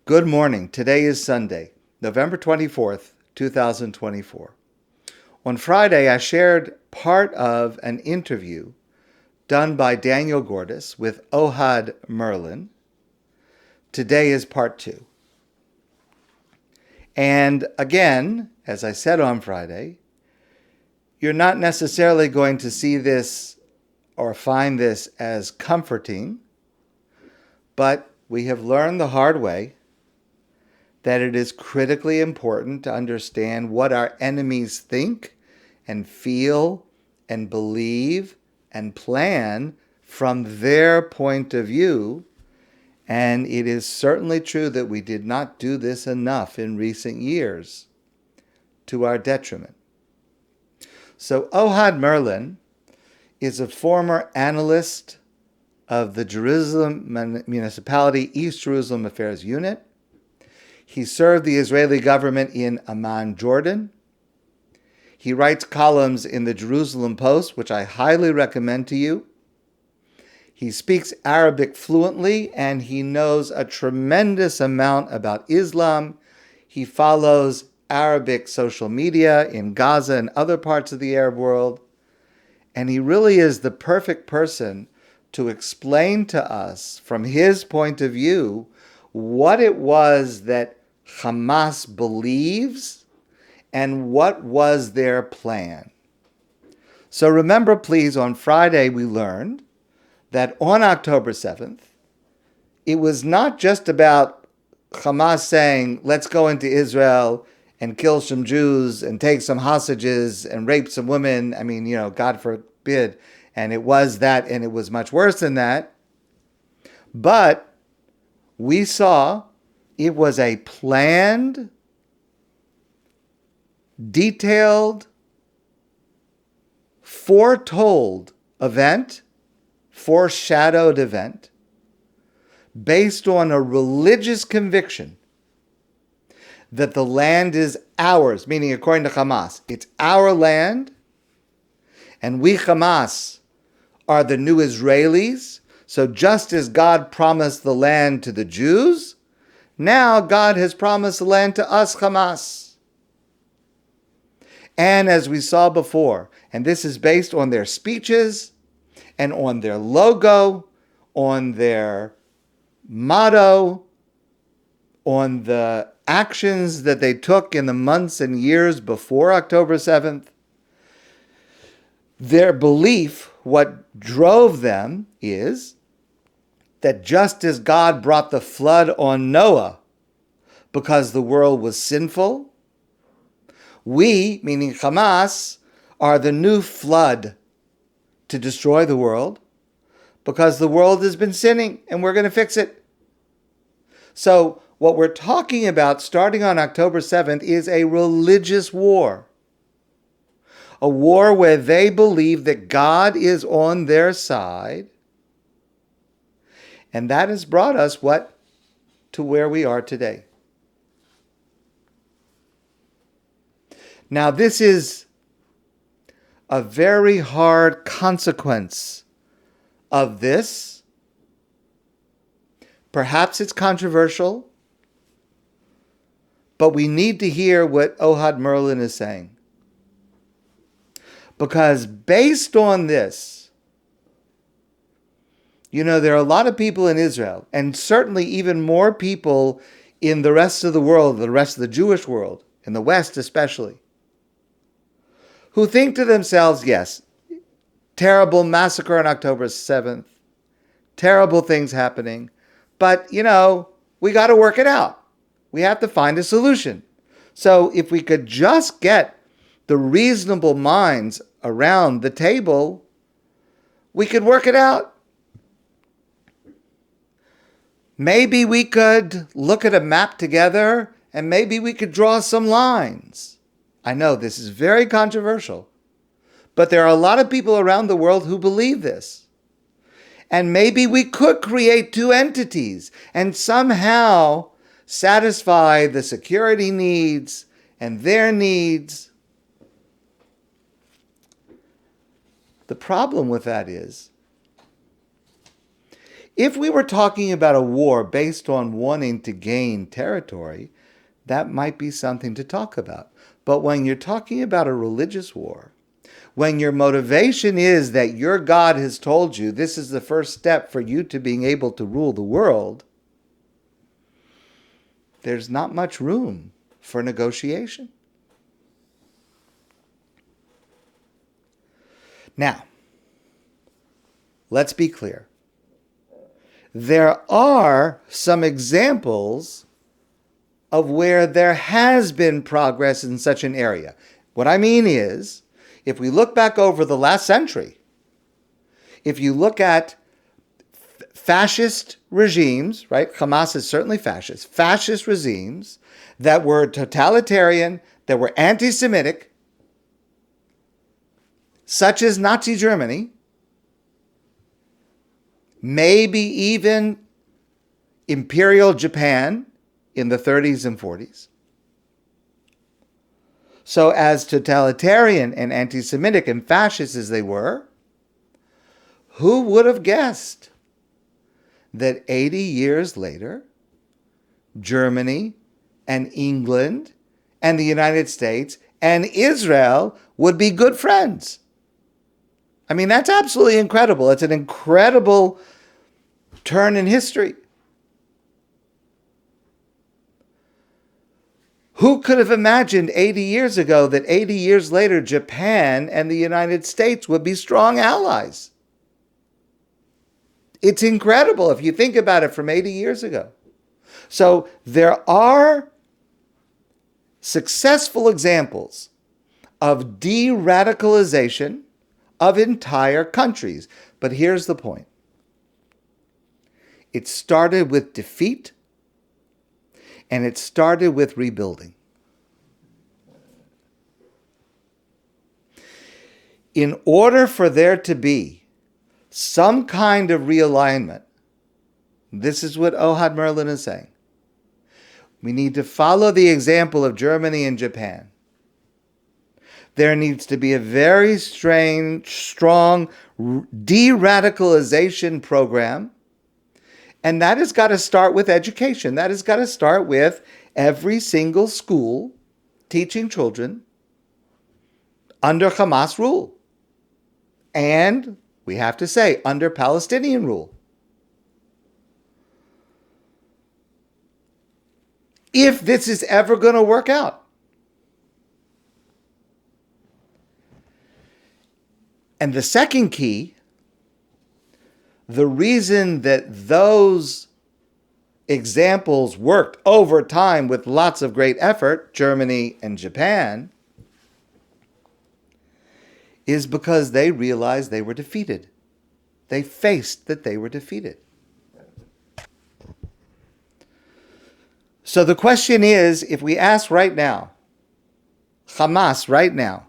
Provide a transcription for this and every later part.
Good morning. Today is Sunday, November 24th, 2024. On Friday, I shared part of an interview done by Daniel Gordis with Ohad Merlin. Today is part two. And again, as I said on Friday, you're not necessarily going to see this or find this as comforting, but we have learned the hard way that it is critically important to understand what our enemies think and feel and believe and plan from their point of view. And it is certainly true that we did not do this enough in recent years, to our detriment. So Ohad Merlin is a former analyst of the Jerusalem Municipality East Jerusalem Affairs Unit. He served the Israeli government in Amman, Jordan. He writes columns in the Jerusalem Post, which I highly recommend to you. He speaks Arabic fluently, and he knows a tremendous amount about Islam. He follows Arabic social media in Gaza and other parts of the Arab world. And he really is the perfect person to explain to us, from his point of view, what it was that Hamas believes and what was their plan. So remember, please, on Friday we learned that on October 7th, it was not just about Hamas saying, let's go into Israel and kill some Jews and take some hostages and rape some women. I mean, God forbid. And it was that, and it was much worse than that. But we saw it was a planned, detailed, foretold event, foreshadowed event, based on a religious conviction that the land is ours, meaning according to Hamas, it's our land, and we, Hamas, are the new Israelis. So just as God promised the land to the Jews, now God has promised the land to us, Hamas. And as we saw before, and this is based on their speeches and on their logo, on their motto, on the actions that they took in the months and years before October 7th, their belief, what drove them, is that just as God brought the flood on Noah because the world was sinful, we, meaning Hamas, are the new flood to destroy the world because the world has been sinning and we're going to fix it. So what we're talking about starting on October 7th is a religious war. A war where they believe that God is on their side. And that has brought us to where we are today. Now, this is a very hard consequence of this. Perhaps it's controversial, but we need to hear what Ohad Merlin is saying. Because based on this, there are a lot of people in Israel, and certainly even more people in the rest of the world, the rest of the Jewish world, in the West especially, who think to themselves, yes, terrible massacre on October 7th, terrible things happening, but, we got to work it out. We have to find a solution. So if we could just get the reasonable minds around the table, we could work it out. Maybe we could look at a map together and maybe we could draw some lines. I know this is very controversial, but there are a lot of people around the world who believe this. And maybe we could create two entities and somehow satisfy the security needs and their needs. The problem with that is If we were talking about a war based on wanting to gain territory, that might be something to talk about. But when you're talking about a religious war, when your motivation is that your God has told you this is the first step for you to being able to rule the world, there's not much room for negotiation. Now, let's be clear. There are some examples of where there has been progress in such an area. What I mean is, if we look back over the last century, if you look at fascist regimes, right? Hamas is certainly fascist regimes that were totalitarian, that were anti-Semitic, such as Nazi Germany, maybe even Imperial Japan in the 30s and 40s. So as totalitarian and anti-Semitic and fascist as they were, who would have guessed that 80 years later, Germany and England and the United States and Israel would be good friends? I mean, that's absolutely incredible. It's an incredible turn in history. Who could have imagined 80 years ago that 80 years later, Japan and the United States would be strong allies? It's incredible if you think about it from 80 years ago. So there are successful examples of de-radicalization of entire countries. But here's the point. It started with defeat, and it started with rebuilding. In order for there to be some kind of realignment, this is what Ohad Merlin is saying. We need to follow the example of Germany and Japan. There needs to be a very strong de-radicalization program. And that has got to start with education. That has got to start with every single school teaching children under Hamas rule. And we have to say, under Palestinian rule. If this is ever going to work out. And the second key, the reason that those examples worked over time with lots of great effort, Germany and Japan, is because they realized they were defeated. They faced that they were defeated. So the question is, if we ask right now, Hamas right now,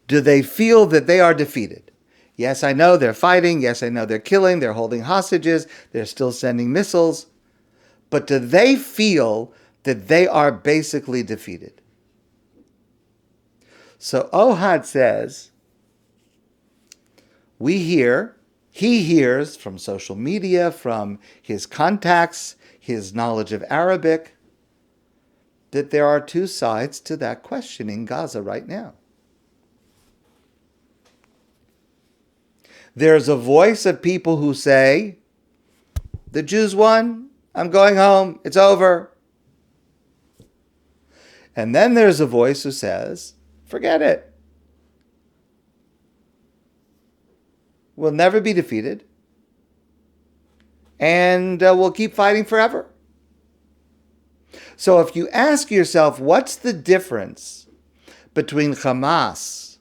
do they feel that they are defeated? Yes, I know they're fighting. Yes, I know they're killing. They're holding hostages. They're still sending missiles. But do they feel that they are basically defeated? So Ohad says, he hears from social media, from his contacts, his knowledge of Arabic, that there are two sides to that question in Gaza right now. There's a voice of people who say, the Jews won, I'm going home, it's over. And then there's a voice who says, forget it. We'll never be defeated. And we'll keep fighting forever. So if you ask yourself, what's the difference between Hamas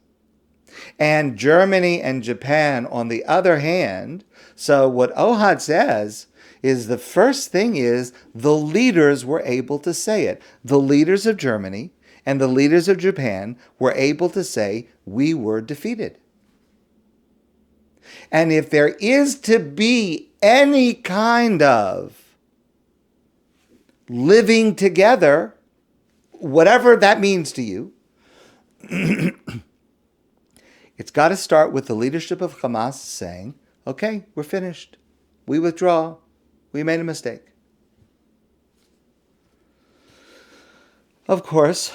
and Germany and Japan on the other hand? So what Ohad says is the first thing is the leaders were able to say it. The leaders of Germany and the leaders of Japan were able to say, we were defeated. And if there is to be any kind of living together, whatever that means to you, it's got to start with the leadership of Hamas saying, Okay, we're finished. We withdraw. We made a mistake. Of course,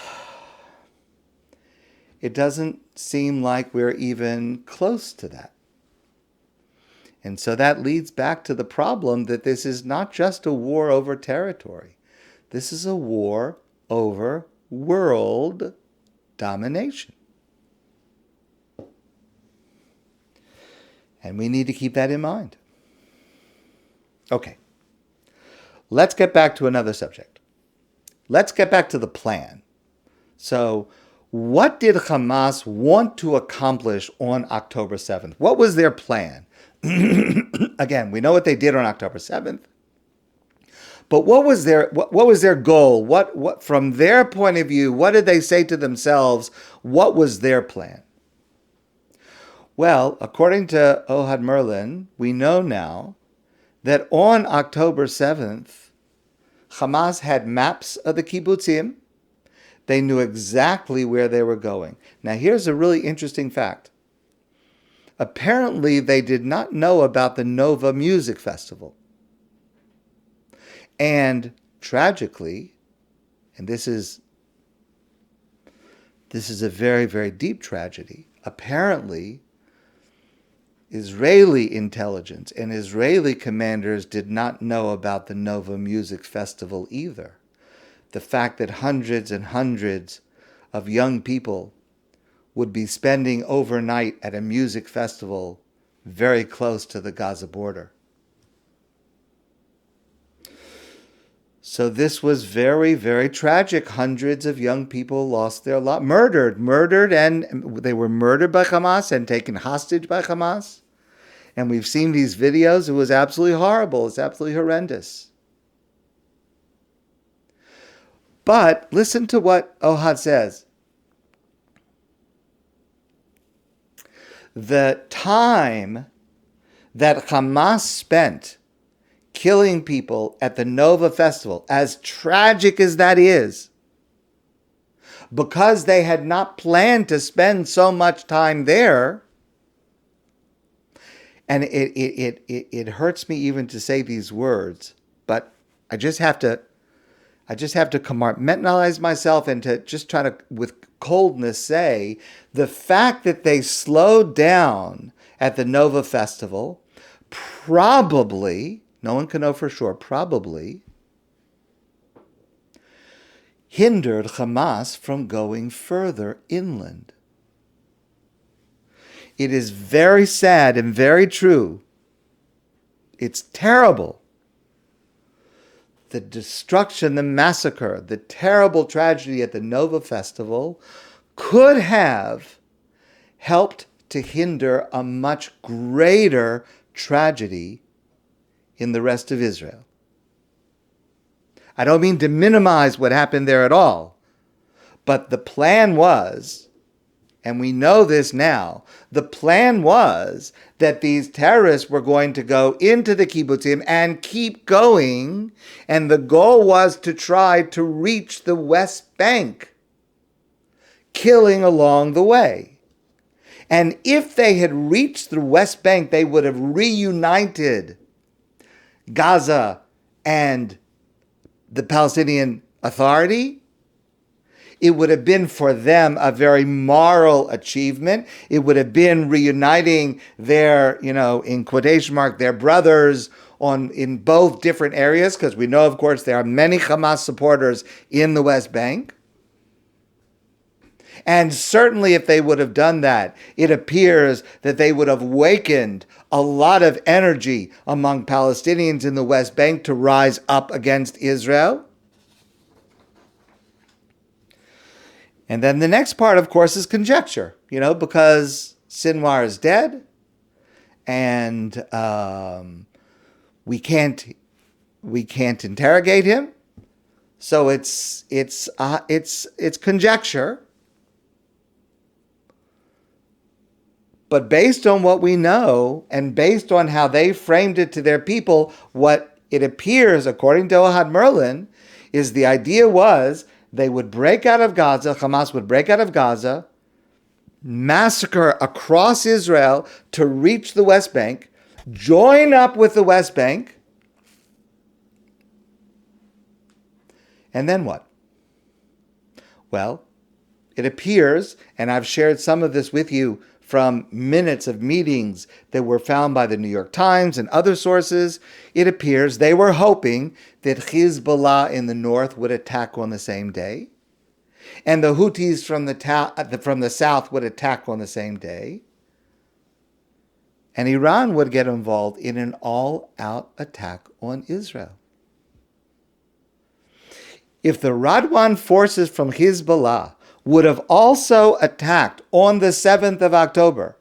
it doesn't seem like we're even close to that. And so that leads back to the problem that this is not just a war over territory. This is a war over world domination. And we need to keep that in mind. Okay, let's get back to another subject. Let's get back to the plan. So, what did Hamas want to accomplish on October 7th? What was their plan? Again, we know what they did on October 7th. But what was their goal? What from their point of view, what did they say to themselves? What was their plan? Well, according to Ohad Merlin, we know now that on October 7th, Hamas had maps of the kibbutzim. They knew exactly where they were going. Now, here's a really interesting fact. Apparently, they did not know about the Nova Music Festival. And tragically, and this is a very, very deep tragedy, apparently, Israeli intelligence and Israeli commanders did not know about the Nova Music Festival either. The fact that hundreds and hundreds of young people would be spending overnight at a music festival very close to the Gaza border. So this was very, very tragic. Hundreds of young people lost their lives, murdered, and they were murdered by Hamas and taken hostage by Hamas. And we've seen these videos. It was absolutely horrible. It's absolutely horrendous. But listen to what Ohad says. The time that Hamas spent killing people at the Nova Festival, as tragic as that is, because they had not planned to spend so much time there, and it hurts me even to say these words, but I just have to compartmentalize myself and to just try to, with coldness, say the fact that they slowed down at the Nova Festival probably, no one can know for sure, probably hindered Hamas from going further inland. It is very sad and very true. It's terrible. The destruction, the massacre, the terrible tragedy at the Nova Festival could have helped to hinder a much greater tragedy in the rest of Israel. I don't mean to minimize what happened there at all, but the plan was, and we know this now, the plan was that these terrorists were going to go into the kibbutzim and keep going, and the goal was to try to reach the West Bank, killing along the way. And if they had reached the West Bank, they would have reunited Gaza and the Palestinian Authority. It would have been for them a very moral achievement. It would have been reuniting their, in quotation mark, their brothers in both different areas, because we know, of course, there are many Hamas supporters in the West Bank. And certainly if they would have done that, it appears that they would have awakened a lot of energy among Palestinians in the West Bank to rise up against Israel. And then the next part, of course, is conjecture, because Sinwar is dead, and we can't interrogate him. So it's conjecture. But based on what we know, and based on how they framed it to their people, what it appears, according to Ohad Merlin, is the idea was they would break out of Gaza, Hamas would break out of Gaza, massacre across Israel to reach the West Bank, join up with the West Bank, and then what? Well, it appears, and I've shared some of this with you from minutes of meetings that were found by the New York Times and other sources, it appears they were hoping that Hezbollah in the north would attack on the same day, and the Houthis from the south would attack on the same day, and Iran would get involved in an all-out attack on Israel. If the Radwan forces from Hezbollah would have also attacked on the 7th of October,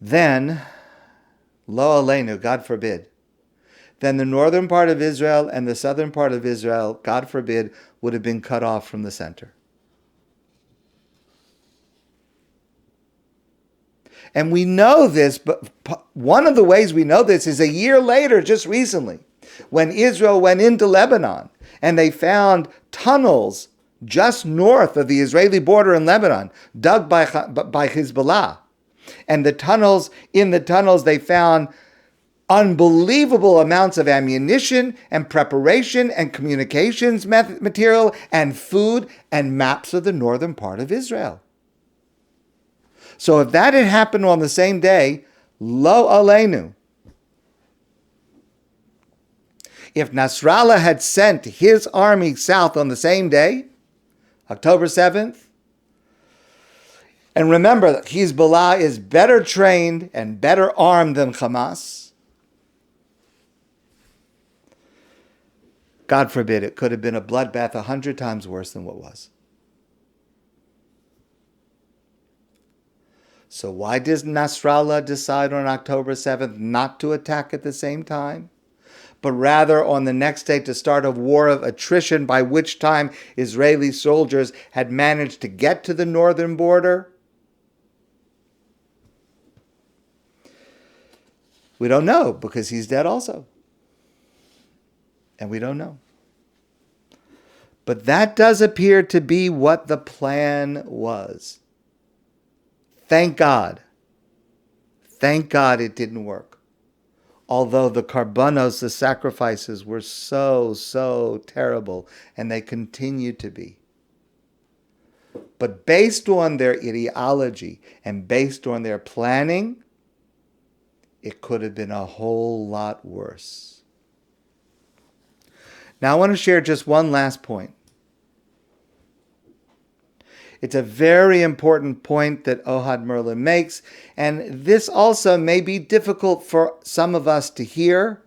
then, lo aleinu, God forbid, then the northern part of Israel and the southern part of Israel, God forbid, would have been cut off from the center. And we know this, but one of the ways we know this is a year later, just recently, when Israel went into Lebanon and they found tunnels just north of the Israeli border in Lebanon, dug by Hezbollah. And in the tunnels, they found unbelievable amounts of ammunition and preparation and communications material and food and maps of the northern part of Israel. So if that had happened on the same day, lo aleinu. If Nasrallah had sent his army south on the same day, October 7th, and remember that Hezbollah is better trained and better armed than Hamas, God forbid, it could have been a bloodbath 100 times worse than what was. So why does Nasrallah decide on October 7th not to attack at the same time, but rather on the next day to start a war of attrition, by which time Israeli soldiers had managed to get to the northern border? We don't know, because he's dead also. And we don't know. But that does appear to be what the plan was. Thank God. Thank God it didn't work. Although the karbanos, the sacrifices, were so terrible, and they continue to be. But based on their ideology and based on their planning, it could have been a whole lot worse. Now I want to share just one last point. It's a very important point that Ohad Merlin makes, and this also may be difficult for some of us to hear,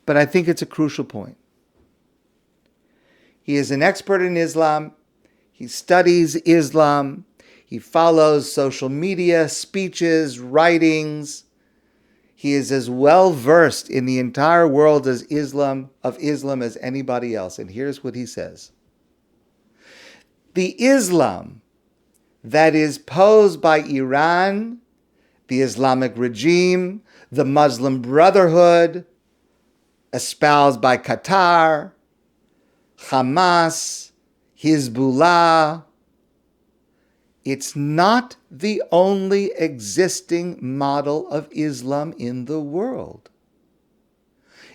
but I think it's a crucial point. He is an expert in Islam. He studies Islam. He follows social media, speeches, writings. He is as well versed in the entire world of Islam as anybody else. And here's what he says. The Islam that is posed by Iran, the Islamic regime, the Muslim Brotherhood, espoused by Qatar, Hamas, Hezbollah, it's not the only existing model of Islam in the world.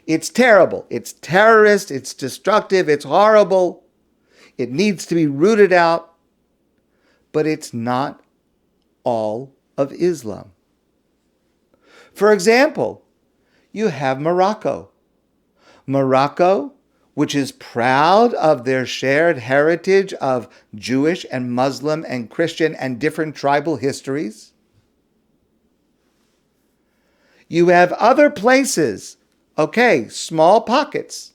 It's terrible. It's terrorist. It's destructive. It's horrible. It needs to be rooted out. But it's not all of Islam. For example, you have Morocco. Morocco, which is proud of their shared heritage of Jewish and Muslim and Christian and different tribal histories. You have other places, okay, small pockets.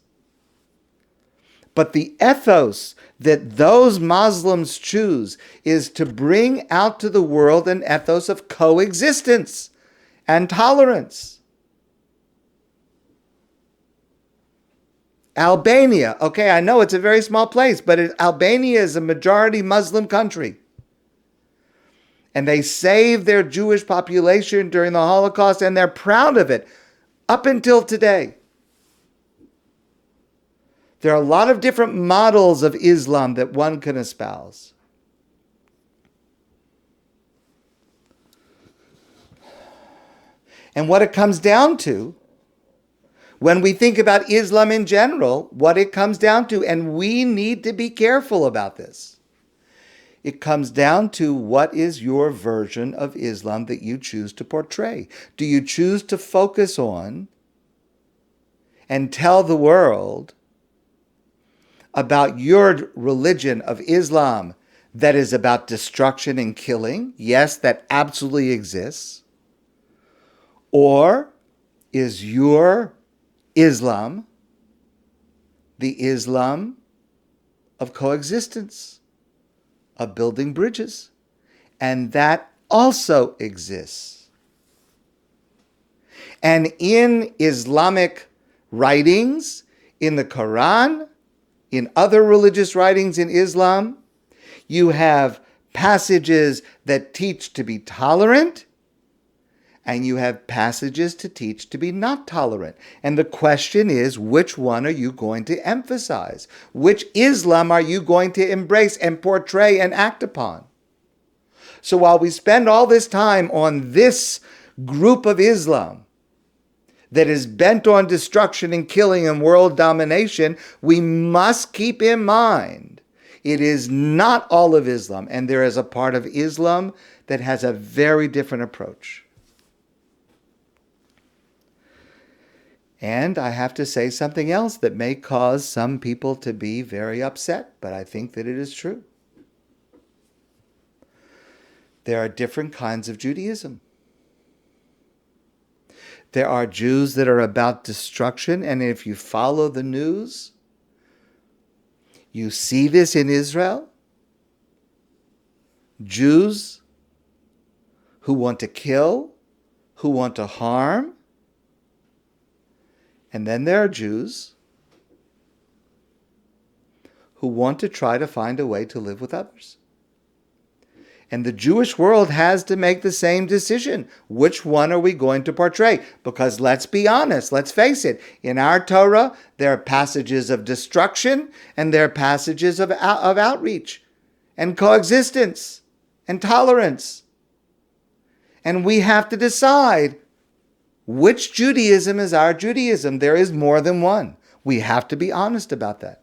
But the ethos that those Muslims choose is to bring out to the world an ethos of coexistence and tolerance. Albania, okay, I know it's a very small place, but Albania is a majority Muslim country. And they saved their Jewish population during the Holocaust, and they're proud of it up until today. There are a lot of different models of Islam that one can espouse. And what it comes down to, when we think about Islam in general, what it comes down to, and we need to be careful about this, it comes down to what is your version of Islam that you choose to portray. Do you choose to focus on and tell the world about your religion of Islam that is about destruction and killing? Yes, that absolutely exists. Or is your Islam the Islam of coexistence, of building bridges? And that also exists. And in Islamic writings, in the Quran, in other religious writings in Islam, you have passages that teach to be tolerant, and you have passages to teach to be not tolerant. And the question is, which one are you going to emphasize? Which Islam are you going to embrace and portray and act upon? So while we spend all this time on this group of Islam that is bent on destruction and killing and world domination, we must keep in mind it is not all of Islam, and there is a part of Islam that has a very different approach. And I have to say something else that may cause some people to be very upset, but I think that it is true. There are different kinds of Judaism. There are Jews that are about destruction, and if you follow the news, you see this in Israel. Jews who want to kill, who want to harm. And then there are Jews who want to try to find a way to live with others. And the Jewish world has to make the same decision. Which one are we going to portray? Because let's be honest, let's face it, in our Torah, there are passages of destruction and there are passages of outreach and coexistence and tolerance. And we have to decide which Judaism is our Judaism. There is more than one. We have to be honest about that.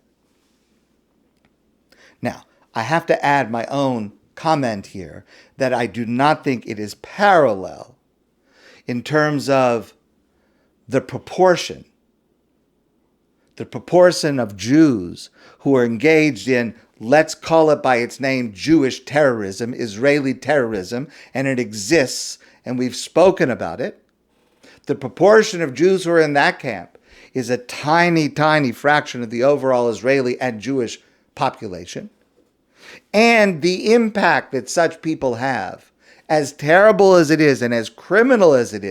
Now, I have to add my own comment here that I do not think it is parallel in terms of the proportion of Jews who are engaged in, let's call it by its name, Jewish terrorism, Israeli terrorism, and it exists, and we've spoken about it. The proportion of Jews who are in that camp is a tiny, tiny fraction of the overall Israeli and Jewish population. And the impact that such people have, as terrible as it is and as criminal as it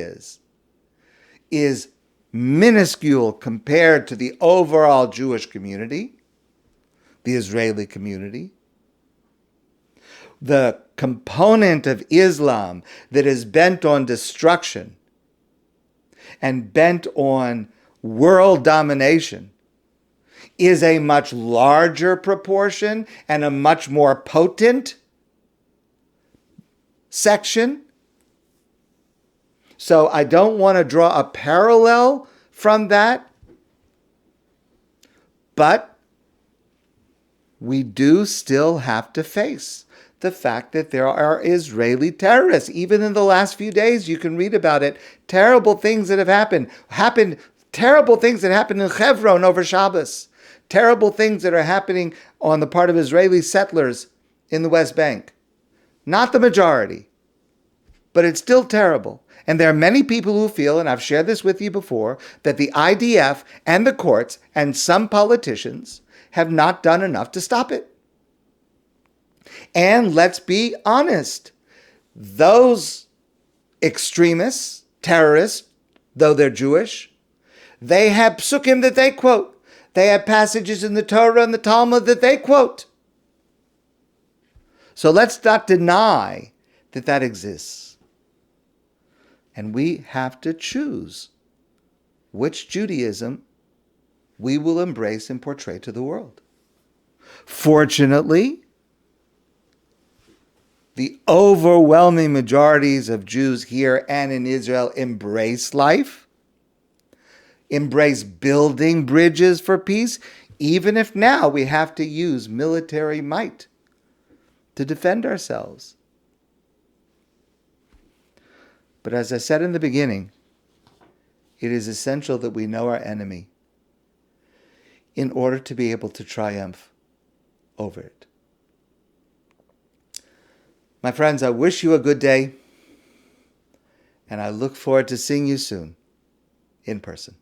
is minuscule compared to the overall Jewish community, the Israeli community. The component of Islam that is bent on destruction and bent on world domination is a much larger proportion and a much more potent section. So I don't want to draw a parallel from that, but we do still have to face the fact that there are Israeli terrorists. Even in the last few days, you can read about it. Terrible things that have happened. Terrible things that happened in Hebron over Shabbos. Terrible things that are happening on the part of Israeli settlers in the West Bank. Not the majority, but it's still terrible. And there are many people who feel, and I've shared this with you before, that the IDF and the courts and some politicians have not done enough to stop it. And let's be honest, those extremists, terrorists, though they're Jewish, they have psukim that they quote. They have passages in the Torah and the Talmud that they quote. So let's not deny that that exists. And we have to choose which Judaism we will embrace and portray to the world. Fortunately, the overwhelming majorities of Jews here and in Israel embrace life, embrace building bridges for peace, even if now we have to use military might to defend ourselves. But as I said in the beginning, it is essential that we know our enemy in order to be able to triumph over it. My friends, I wish you a good day, and I look forward to seeing you soon in person.